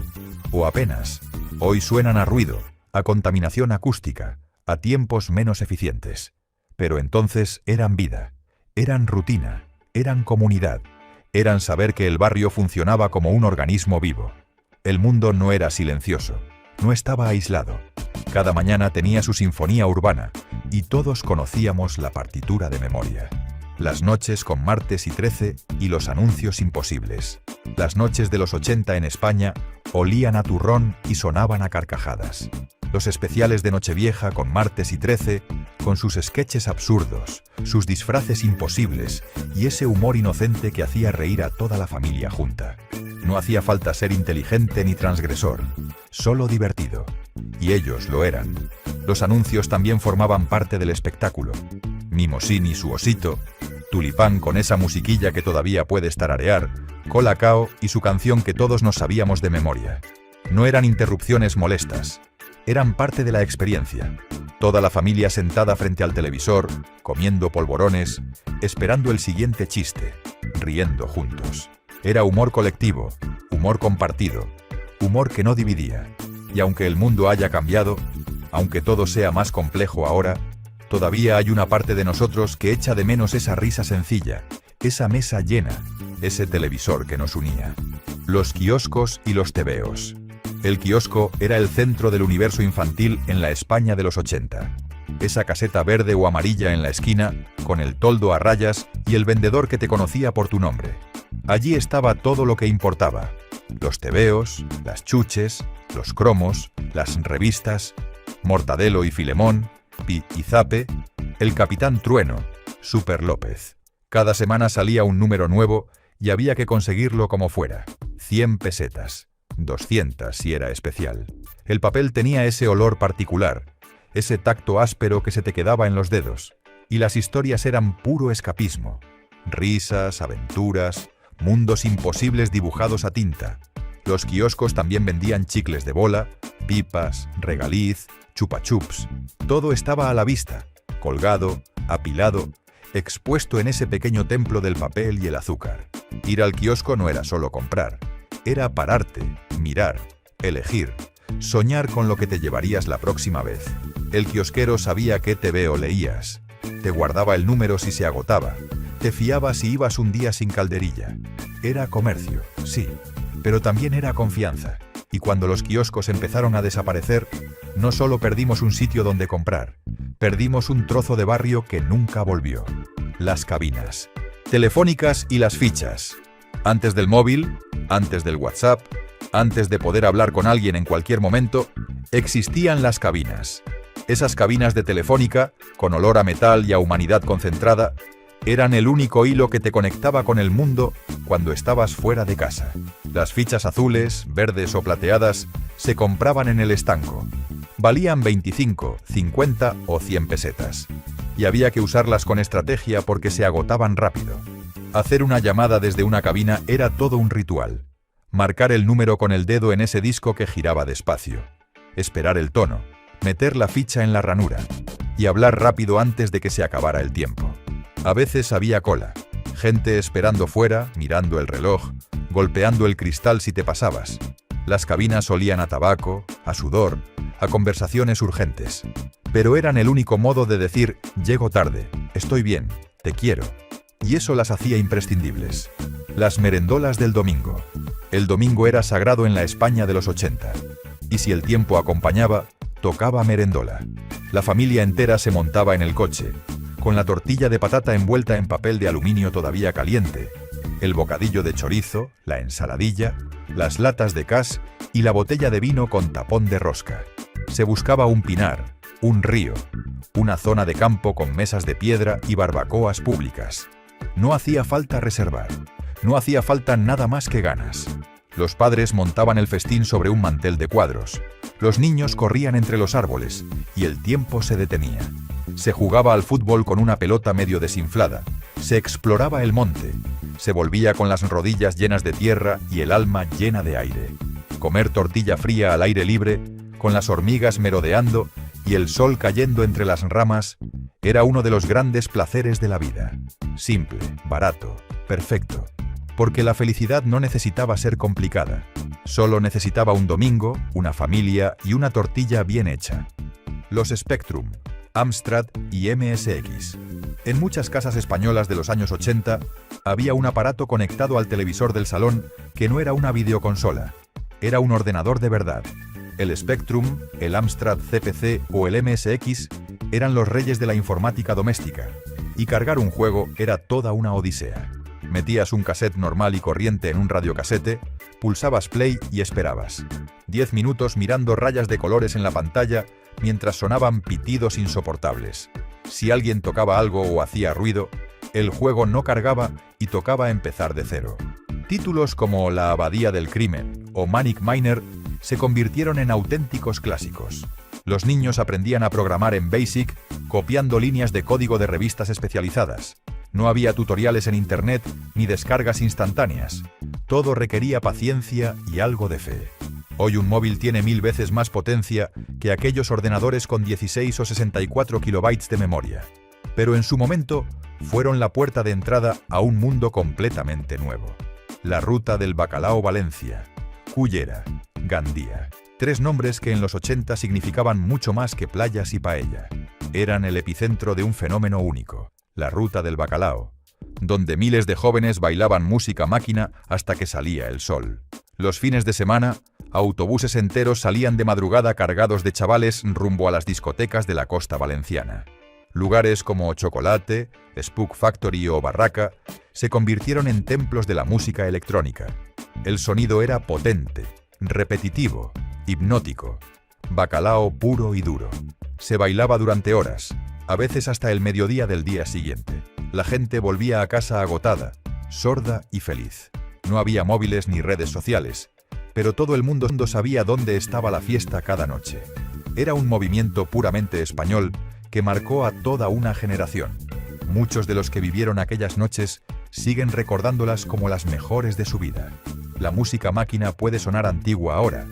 o apenas. Hoy suenan a ruido, a contaminación acústica, a tiempos menos eficientes. Pero entonces eran vida, eran rutina, eran comunidad, eran saber que el barrio funcionaba como un organismo vivo. El mundo no era silencioso, no estaba aislado. Cada mañana tenía su sinfonía urbana y todos conocíamos la partitura de memoria. Las noches con Martes y 13 y los anuncios imposibles. Las noches de los 80 en España olían a turrón y sonaban a carcajadas. Los especiales de Nochevieja con Martes y 13, con sus sketches absurdos, sus disfraces imposibles y ese humor inocente que hacía reír a toda la familia junta. No hacía falta ser inteligente ni transgresor, solo divertido. Y ellos lo eran. Los anuncios también formaban parte del espectáculo. Mimosín y su osito, Tulipán con esa musiquilla que todavía puedes tararear, Colacao y su canción que todos nos sabíamos de memoria. No eran interrupciones molestas. Eran parte de la experiencia. Toda la familia sentada frente al televisor, comiendo polvorones, esperando el siguiente chiste, riendo juntos. Era humor colectivo, humor compartido, humor que no dividía. Y aunque el mundo haya cambiado, aunque todo sea más complejo ahora, todavía hay una parte de nosotros que echa de menos esa risa sencilla, esa mesa llena, ese televisor que nos unía. Los kioscos y los tebeos. El kiosco era el centro del universo infantil en la España de los 80. Esa caseta verde o amarilla en la esquina, con el toldo a rayas y el vendedor que te conocía por tu nombre. Allí estaba todo lo que importaba. Los tebeos, las chuches, los cromos, las revistas, Mortadelo y Filemón, Pi y Zape, el Capitán Trueno, Super López. Cada semana salía un número nuevo y había que conseguirlo como fuera. 100 pesetas. 200 si era especial. El papel tenía ese olor particular, ese tacto áspero que se te quedaba en los dedos. Y las historias eran puro escapismo. Risas, aventuras, mundos imposibles dibujados a tinta. Los kioscos también vendían chicles de bola, pipas, regaliz, chupa chups. Todo estaba a la vista, colgado, apilado, expuesto en ese pequeño templo del papel y el azúcar. Ir al kiosco no era solo comprar, era pararte, mirar, elegir, soñar con lo que te llevarías la próxima vez. El kiosquero sabía qué TVO leías, te guardaba el número si se agotaba, te fiaba si ibas un día sin calderilla. Era comercio, sí, pero también era confianza. Y cuando los kioscos empezaron a desaparecer, no solo perdimos un sitio donde comprar, perdimos un trozo de barrio que nunca volvió. Las cabinas telefónicas y las fichas. Antes del móvil, antes del WhatsApp, antes de poder hablar con alguien en cualquier momento, existían las cabinas. Esas cabinas de telefónica, con olor a metal y a humanidad concentrada, eran el único hilo que te conectaba con el mundo cuando estabas fuera de casa. Las fichas azules, verdes o plateadas se compraban en el estanco. Valían 25, 50 o 100 pesetas. Y había que usarlas con estrategia porque se agotaban rápido. Hacer una llamada desde una cabina era todo un ritual. Marcar el número con el dedo en ese disco que giraba despacio. Esperar el tono. Meter la ficha en la ranura. Y hablar rápido antes de que se acabara el tiempo. A veces había cola. Gente esperando fuera, mirando el reloj, golpeando el cristal si te pasabas. Las cabinas olían a tabaco, a sudor, a conversaciones urgentes. Pero eran el único modo de decir, llego tarde, estoy bien, te quiero. Y eso las hacía imprescindibles. Las merendolas del domingo. El domingo era sagrado en la España de los 80. Y si el tiempo acompañaba, tocaba merendola. La familia entera se montaba en el coche, con la tortilla de patata envuelta en papel de aluminio todavía caliente, el bocadillo de chorizo, la ensaladilla, las latas de cas y la botella de vino con tapón de rosca. Se buscaba un pinar, un río, una zona de campo con mesas de piedra y barbacoas públicas. No hacía falta reservar, no hacía falta nada más que ganas. Los padres montaban el festín sobre un mantel de cuadros, los niños corrían entre los árboles y el tiempo se detenía. Se jugaba al fútbol con una pelota medio desinflada, se exploraba el monte, se volvía con las rodillas llenas de tierra y el alma llena de aire. Comer tortilla fría al aire libre, con las hormigas merodeando y el sol cayendo entre las ramas, era uno de los grandes placeres de la vida. Simple, barato, perfecto. Porque la felicidad no necesitaba ser complicada. Solo necesitaba un domingo, una familia y una tortilla bien hecha. Los Spectrum, Amstrad y MSX. En muchas casas españolas de los años 80 había un aparato conectado al televisor del salón que no era una videoconsola, era un ordenador de verdad. El Spectrum, el Amstrad CPC o el MSX eran los reyes de la informática doméstica, y cargar un juego era toda una odisea. Metías un cassette normal y corriente en un radiocasete, pulsabas play y esperabas. 10 minutos mirando rayas de colores en la pantalla mientras sonaban pitidos insoportables. Si alguien tocaba algo o hacía ruido, el juego no cargaba y tocaba empezar de cero. Títulos como La Abadía del Crimen o Manic Miner se convirtieron en auténticos clásicos. Los niños aprendían a programar en BASIC copiando líneas de código de revistas especializadas. No había tutoriales en internet ni descargas instantáneas. Todo requería paciencia y algo de fe. Hoy un móvil tiene 1000 veces más potencia que aquellos ordenadores con 16 o 64 kilobytes de memoria. Pero en su momento fueron la puerta de entrada a un mundo completamente nuevo. La ruta del bacalao Valencia, Cullera, Gandía. 3 nombres que en los 80 significaban mucho más que playas y paella. Eran el epicentro de un fenómeno único. La ruta del bacalao, donde miles de jóvenes bailaban música máquina hasta que salía el sol. Los fines de semana, autobuses enteros salían de madrugada cargados de chavales rumbo a las discotecas de la costa valenciana. Lugares como Chocolate, Spook Factory o Barraca se convirtieron en templos de la música electrónica. El sonido era potente, repetitivo, hipnótico, bacalao puro y duro. Se bailaba durante horas, a veces hasta el mediodía del día siguiente. La gente volvía a casa agotada, sorda y feliz. No había móviles ni redes sociales, pero todo el mundo sabía dónde estaba la fiesta cada noche. Era un movimiento puramente español que marcó a toda una generación. Muchos de los que vivieron aquellas noches siguen recordándolas como las mejores de su vida. La música máquina puede sonar antigua ahora,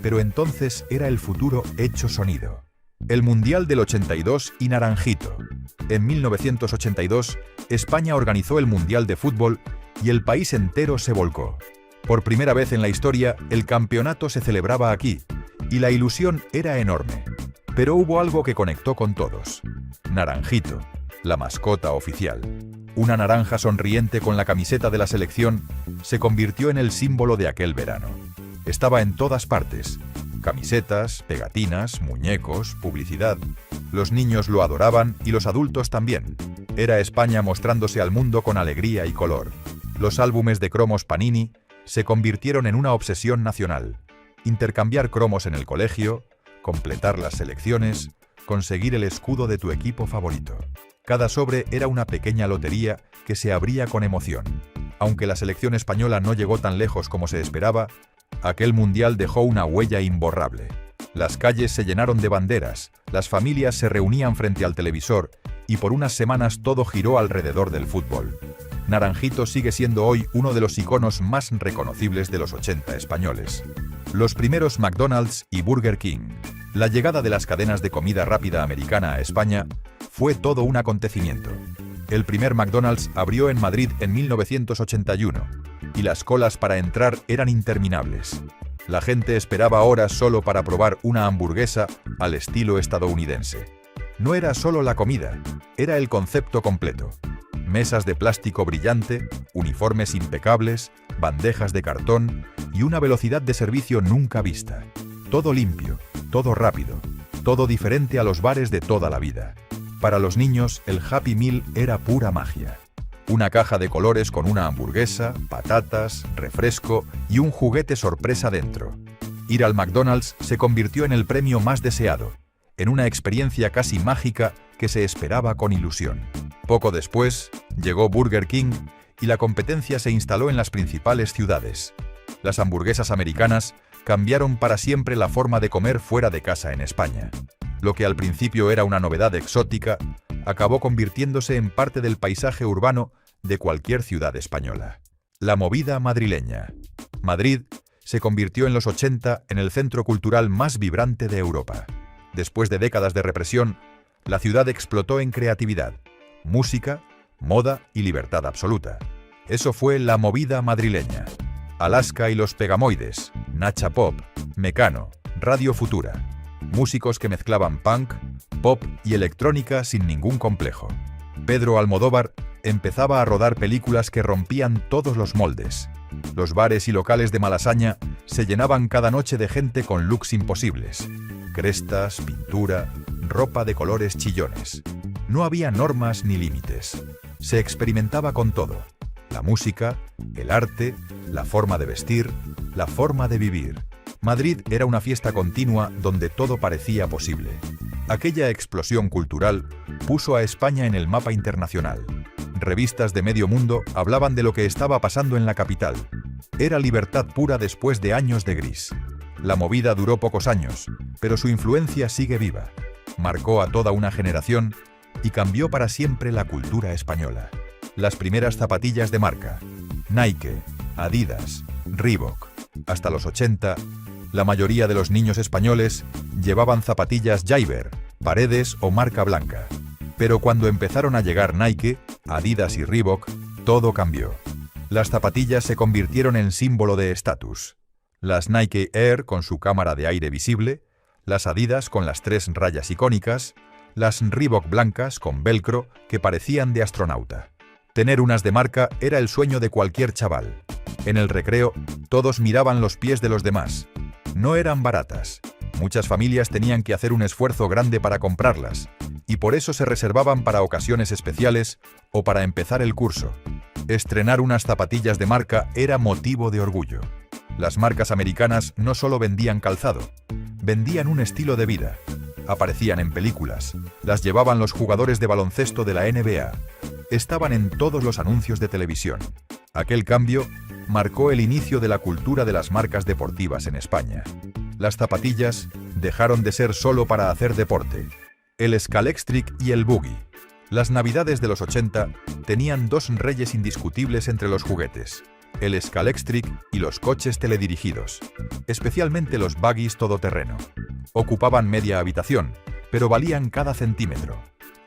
pero entonces era el futuro hecho sonido. El Mundial del 82 y Naranjito, En 1982, España organizó el Mundial de Fútbol y el país entero se volcó. Por primera vez en la historia, el campeonato se celebraba aquí, y la ilusión era enorme. Pero hubo algo que conectó con todos. Naranjito, la mascota oficial. Una naranja sonriente con la camiseta de la selección se convirtió en el símbolo de aquel verano. Estaba en todas partes. Camisetas, pegatinas, muñecos, publicidad. Los niños lo adoraban y los adultos también. Era España mostrándose al mundo con alegría y color. Los álbumes de cromos Panini se convirtieron en una obsesión nacional. Intercambiar cromos en el colegio, completar las selecciones, conseguir el escudo de tu equipo favorito. Cada sobre era una pequeña lotería que se abría con emoción. Aunque la selección española no llegó tan lejos como se esperaba, aquel mundial dejó una huella imborrable. Las calles se llenaron de banderas, las familias se reunían frente al televisor y por unas semanas todo giró alrededor del fútbol. Naranjito sigue siendo hoy uno de los iconos más reconocibles de los 80 españoles. Los primeros McDonald's y Burger King. La llegada de las cadenas de comida rápida americana a España fue todo un acontecimiento. El primer McDonald's abrió en Madrid en 1981 y las colas para entrar eran interminables. La gente esperaba horas solo para probar una hamburguesa al estilo estadounidense. No era solo la comida, era el concepto completo. Mesas de plástico brillante, uniformes impecables, bandejas de cartón y una velocidad de servicio nunca vista. Todo limpio, todo rápido, todo diferente a los bares de toda la vida. Para los niños, el Happy Meal era pura magia. Una caja de colores con una hamburguesa, patatas, refresco y un juguete sorpresa dentro. Ir al McDonald's se convirtió en el premio más deseado, en una experiencia casi mágica que se esperaba con ilusión. Poco después, llegó Burger King y la competencia se instaló en las principales ciudades. Las hamburguesas americanas cambiaron para siempre la forma de comer fuera de casa en España. Lo que al principio era una novedad exótica, acabó convirtiéndose en parte del paisaje urbano de cualquier ciudad española. La movida madrileña. Madrid se convirtió en los 80 en el centro cultural más vibrante de Europa. Después de décadas de represión, la ciudad explotó en creatividad, música, moda y libertad absoluta. Eso fue la movida madrileña. Alaska y los Pegamoides, Nacha Pop, Mecano, Radio Futura. Músicos que mezclaban punk, pop y electrónica sin ningún complejo. Pedro Almodóvar empezaba a rodar películas que rompían todos los moldes. Los bares y locales de Malasaña se llenaban cada noche de gente con looks imposibles. Crestas, pintura, ropa de colores chillones. No había normas ni límites. Se experimentaba con todo. La música, el arte, la forma de vestir, la forma de vivir. Madrid era una fiesta continua donde todo parecía posible. Aquella explosión cultural puso a España en el mapa internacional. Revistas de medio mundo hablaban de lo que estaba pasando en la capital. Era libertad pura después de años de gris. La movida duró pocos años, pero su influencia sigue viva. Marcó a toda una generación y cambió para siempre la cultura española. Las primeras zapatillas de marca, Nike, Adidas, Reebok. Hasta los 80, la mayoría de los niños españoles llevaban zapatillas Jaiber, Paredes o marca blanca. Pero cuando empezaron a llegar Nike, Adidas y Reebok, todo cambió. Las zapatillas se convirtieron en símbolo de estatus. Las Nike Air con su cámara de aire visible, las Adidas con las 3 rayas icónicas, las Reebok blancas con velcro que parecían de astronauta. Tener unas de marca era el sueño de cualquier chaval. En el recreo, todos miraban los pies de los demás. No eran baratas. Muchas familias tenían que hacer un esfuerzo grande para comprarlas, y por eso se reservaban para ocasiones especiales o para empezar el curso. Estrenar unas zapatillas de marca era motivo de orgullo. Las marcas americanas no solo vendían calzado, vendían un estilo de vida. Aparecían en películas, las llevaban los jugadores de baloncesto de la NBA. Estaban en todos los anuncios de televisión. Aquel cambio marcó el inicio de la cultura de las marcas deportivas en España. Las zapatillas dejaron de ser solo para hacer deporte. El Scalextric y el Boogie. Las navidades de los 80 tenían 2 reyes indiscutibles entre los juguetes: el Scalextric y los coches teledirigidos, especialmente los buggies todoterreno. Ocupaban media habitación, pero valían cada centímetro.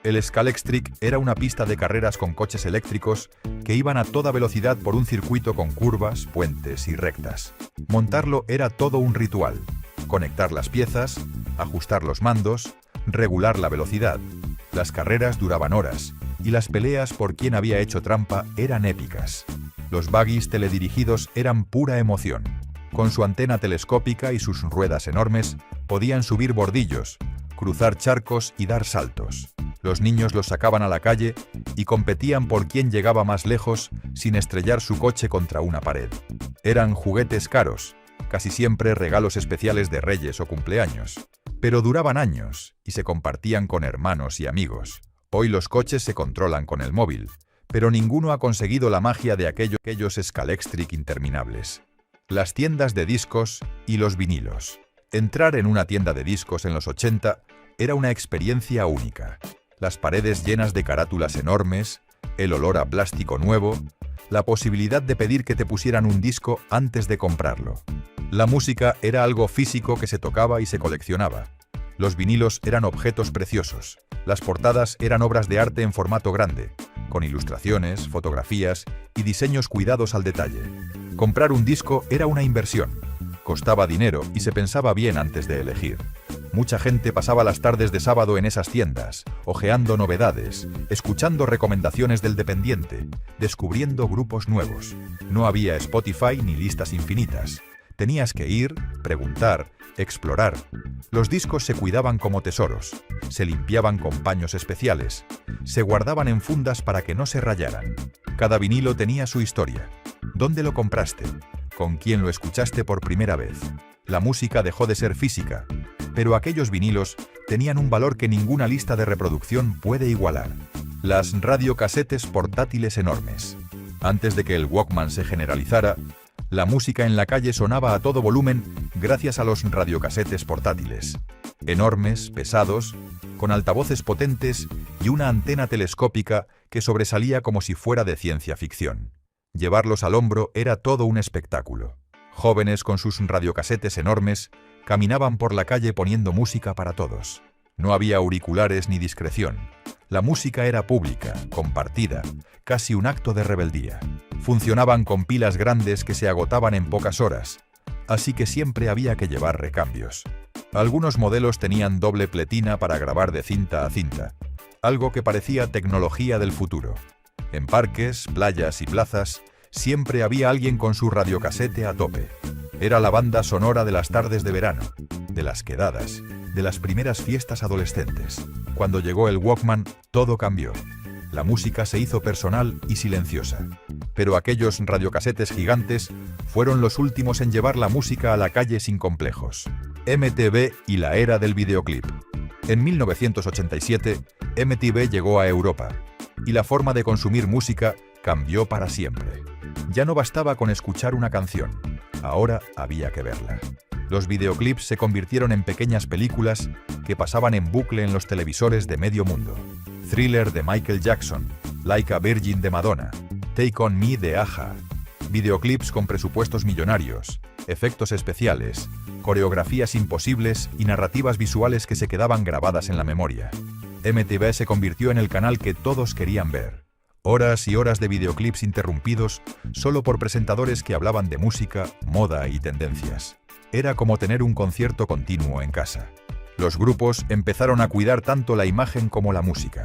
El Scalextric era una pista de carreras con coches eléctricos que iban a toda velocidad por un circuito con curvas, puentes y rectas. Montarlo era todo un ritual. Conectar las piezas, ajustar los mandos, regular la velocidad. Las carreras duraban horas y las peleas por quién había hecho trampa eran épicas. Los buggies teledirigidos eran pura emoción. Con su antena telescópica y sus ruedas enormes, podían subir bordillos, cruzar charcos y dar saltos. Los niños los sacaban a la calle y competían por quién llegaba más lejos sin estrellar su coche contra una pared. Eran juguetes caros, casi siempre regalos especiales de reyes o cumpleaños. Pero duraban años y se compartían con hermanos y amigos. Hoy los coches se controlan con el móvil, pero ninguno ha conseguido la magia de aquellos Scalextric interminables. Las tiendas de discos y los vinilos. Entrar en una tienda de discos en los 80 era una experiencia única. Las paredes llenas de carátulas enormes, el olor a plástico nuevo, la posibilidad de pedir que te pusieran un disco antes de comprarlo. La música era algo físico que se tocaba y se coleccionaba. Los vinilos eran objetos preciosos. Las portadas eran obras de arte en formato grande, con ilustraciones, fotografías y diseños cuidados al detalle. Comprar un disco era una inversión. Costaba dinero y se pensaba bien antes de elegir. Mucha gente pasaba las tardes de sábado en esas tiendas, hojeando novedades, escuchando recomendaciones del dependiente, descubriendo grupos nuevos. No había Spotify ni listas infinitas. Tenías que ir, preguntar, explorar. Los discos se cuidaban como tesoros, se limpiaban con paños especiales, se guardaban en fundas para que no se rayaran. Cada vinilo tenía su historia. ¿Dónde lo compraste? ¿Con quién lo escuchaste por primera vez? La música dejó de ser física, pero aquellos vinilos tenían un valor que ninguna lista de reproducción puede igualar. Las radiocasetes portátiles enormes. Antes de que el Walkman se generalizara, la música en la calle sonaba a todo volumen gracias a los radiocasetes portátiles. Enormes, pesados, con altavoces potentes y una antena telescópica que sobresalía como si fuera de ciencia ficción. Llevarlos al hombro era todo un espectáculo. Jóvenes con sus radiocasetes enormes caminaban por la calle poniendo música para todos. No había auriculares ni discreción. La música era pública, compartida, casi un acto de rebeldía. Funcionaban con pilas grandes que se agotaban en pocas horas, así que siempre había que llevar recambios. Algunos modelos tenían doble pletina para grabar de cinta a cinta, algo que parecía tecnología del futuro. En parques, playas y plazas, siempre había alguien con su radiocasete a tope. Era la banda sonora de las tardes de verano, de las quedadas, de las primeras fiestas adolescentes. Cuando llegó el Walkman, todo cambió. La música se hizo personal y silenciosa. Pero aquellos radiocasetes gigantes fueron los últimos en llevar la música a la calle sin complejos. MTV y la era del videoclip. En 1987, MTV llegó a Europa, y la forma de consumir música cambió para siempre. Ya no bastaba con escuchar una canción, ahora había que verla. Los videoclips se convirtieron en pequeñas películas que pasaban en bucle en los televisores de medio mundo. Thriller de Michael Jackson, Like a Virgin de Madonna, Take On Me de Aja. Videoclips con presupuestos millonarios, efectos especiales, coreografías imposibles y narrativas visuales que se quedaban grabadas en la memoria. MTV se convirtió en el canal que todos querían ver. Horas y horas de videoclips interrumpidos solo por presentadores que hablaban de música, moda y tendencias. Era como tener un concierto continuo en casa. Los grupos empezaron a cuidar tanto la imagen como la música.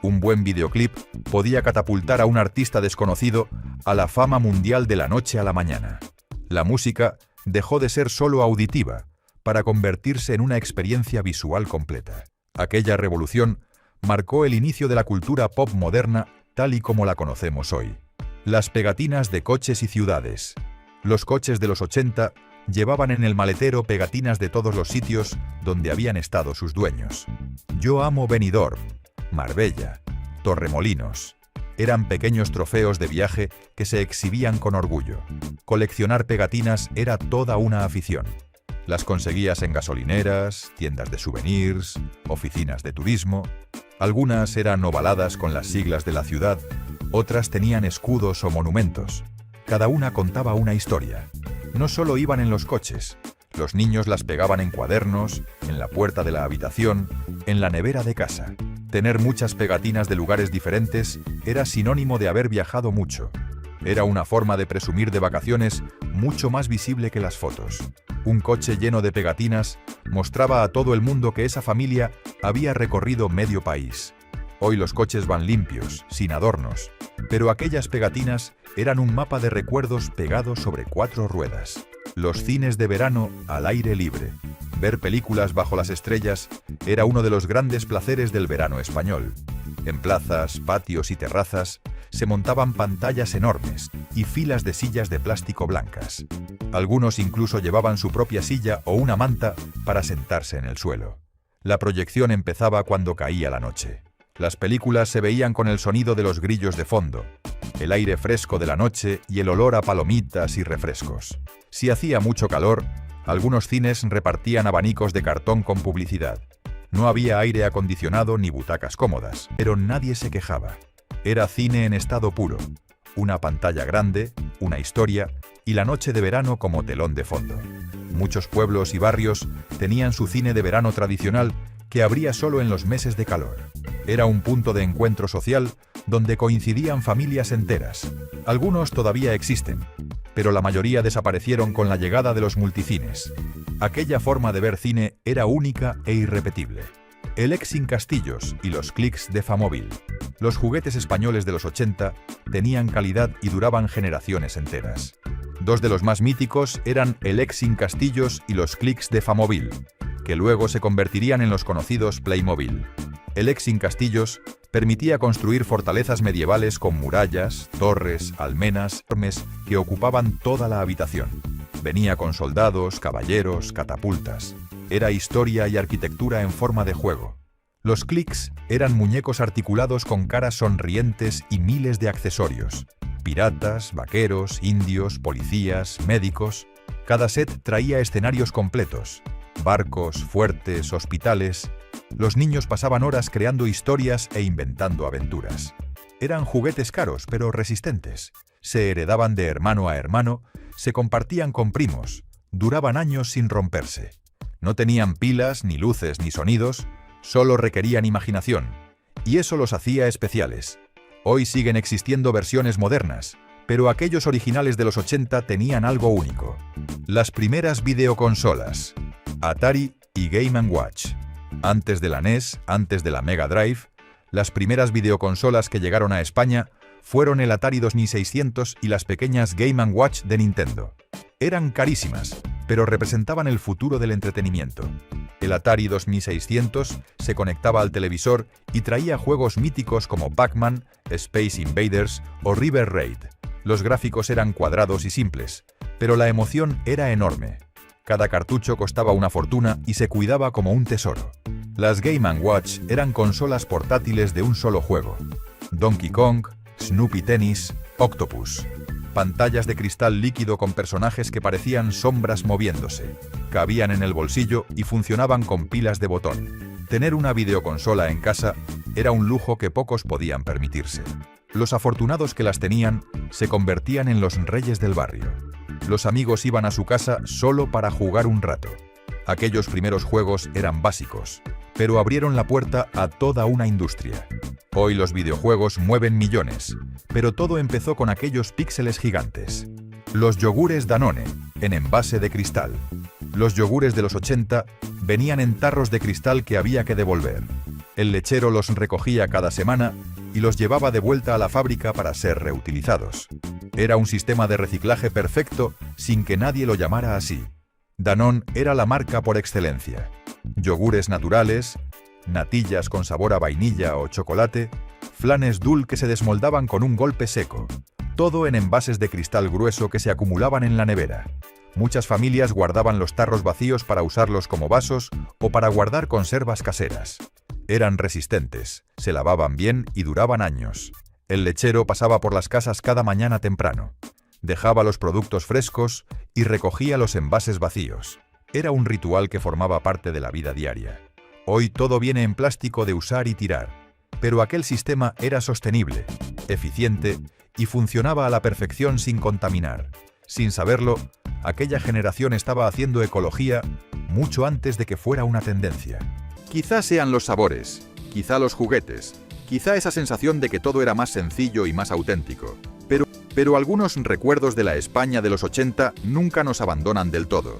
Un buen videoclip podía catapultar a un artista desconocido a la fama mundial de la noche a la mañana. La música dejó de ser solo auditiva para convertirse en una experiencia visual completa. Aquella revolución marcó el inicio de la cultura pop moderna tal y como la conocemos hoy. Las pegatinas de coches y ciudades. Los coches de los 80 llevaban en el maletero pegatinas de todos los sitios donde habían estado sus dueños. Yo amo Benidorm, Marbella, Torremolinos. Eran pequeños trofeos de viaje que se exhibían con orgullo. Coleccionar pegatinas era toda una afición. Las conseguías en gasolineras, tiendas de souvenirs, oficinas de turismo. Algunas eran ovaladas con las siglas de la ciudad, otras tenían escudos o monumentos. Cada una contaba una historia. No solo iban en los coches, los niños las pegaban en cuadernos, en la puerta de la habitación, en la nevera de casa. Tener muchas pegatinas de lugares diferentes era sinónimo de haber viajado mucho. Era una forma de presumir de vacaciones mucho más visible que las fotos. Un coche lleno de pegatinas mostraba a todo el mundo que esa familia había recorrido medio país. Hoy los coches van limpios, sin adornos, pero aquellas pegatinas eran un mapa de recuerdos pegados sobre 4 ruedas. Los cines de verano al aire libre. Ver películas bajo las estrellas era uno de los grandes placeres del verano español. En plazas, patios y terrazas se montaban pantallas enormes y filas de sillas de plástico blancas. Algunos incluso llevaban su propia silla o una manta para sentarse en el suelo. La proyección empezaba cuando caía la noche. Las películas se veían con el sonido de los grillos de fondo, el aire fresco de la noche y el olor a palomitas y refrescos. Si hacía mucho calor, algunos cines repartían abanicos de cartón con publicidad. No había aire acondicionado ni butacas cómodas, pero nadie se quejaba. Era cine en estado puro. Una pantalla grande, una historia y la noche de verano como telón de fondo. Muchos pueblos y barrios tenían su cine de verano tradicional que abría solo en los meses de calor. Era un punto de encuentro social donde coincidían familias enteras. Algunos todavía existen, pero la mayoría desaparecieron con la llegada de los multicines. Aquella forma de ver cine era única e irrepetible. El Exin Castillos y los clics de Famóvil. Los juguetes españoles de los 80 tenían calidad y duraban generaciones enteras. Dos de los más míticos eran el Exin Castillos y los clics de Famóvil, que luego se convertirían en los conocidos Playmobil. El Exin Castillos permitía construir fortalezas medievales con murallas, torres, almenas enormes que ocupaban toda la habitación. Venía con soldados, caballeros, catapultas. Era historia y arquitectura en forma de juego. Los clics eran muñecos articulados con caras sonrientes y miles de accesorios. Piratas, vaqueros, indios, policías, médicos. Cada set traía escenarios completos. Barcos, fuertes, hospitales. Los niños pasaban horas creando historias e inventando aventuras. Eran juguetes caros, pero resistentes. Se heredaban de hermano a hermano, se compartían con primos, duraban años sin romperse. No tenían pilas, ni luces, ni sonidos, solo requerían imaginación. Y eso los hacía especiales. Hoy siguen existiendo versiones modernas, pero aquellos originales de los 80 tenían algo único. Las primeras videoconsolas, Atari y Game & Watch. Antes de la NES, antes de la Mega Drive, las primeras videoconsolas que llegaron a España fueron el Atari 2600 y las pequeñas Game & Watch de Nintendo. Eran carísimas, pero representaban el futuro del entretenimiento. El Atari 2600 se conectaba al televisor y traía juegos míticos como Pac-Man, Space Invaders o River Raid. Los gráficos eran cuadrados y simples, pero la emoción era enorme. Cada cartucho costaba una fortuna y se cuidaba como un tesoro. Las Game & Watch eran consolas portátiles de un solo juego. Donkey Kong, Snoopy Tennis, Octopus. Pantallas de cristal líquido con personajes que parecían sombras moviéndose. Cabían en el bolsillo y funcionaban con pilas de botón. Tener una videoconsola en casa era un lujo que pocos podían permitirse. Los afortunados que las tenían se convertían en los reyes del barrio. Los amigos iban a su casa solo para jugar un rato. Aquellos primeros juegos eran básicos, pero abrieron la puerta a toda una industria. Hoy los videojuegos mueven millones, pero todo empezó con aquellos píxeles gigantes. Los yogures Danone, en envase de cristal. Los yogures de los 80 venían en tarros de cristal que había que devolver. El lechero los recogía cada semana y los llevaba de vuelta a la fábrica para ser reutilizados. Era un sistema de reciclaje perfecto sin que nadie lo llamara así. Danone era la marca por excelencia. Yogures naturales, natillas con sabor a vainilla o chocolate, flanes Dul que se desmoldaban con un golpe seco. Todo en envases de cristal grueso que se acumulaban en la nevera. Muchas familias guardaban los tarros vacíos para usarlos como vasos o para guardar conservas caseras. Eran resistentes, se lavaban bien y duraban años. El lechero pasaba por las casas cada mañana temprano. Dejaba los productos frescos y recogía los envases vacíos. Era un ritual que formaba parte de la vida diaria. Hoy todo viene en plástico de usar y tirar. Pero aquel sistema era sostenible, eficiente y funcionaba a la perfección sin contaminar. Sin saberlo, aquella generación estaba haciendo ecología mucho antes de que fuera una tendencia. Quizás sean los sabores, quizá los juguetes, quizá esa sensación de que todo era más sencillo y más auténtico. Pero algunos recuerdos de la España de los 80 nunca nos abandonan del todo.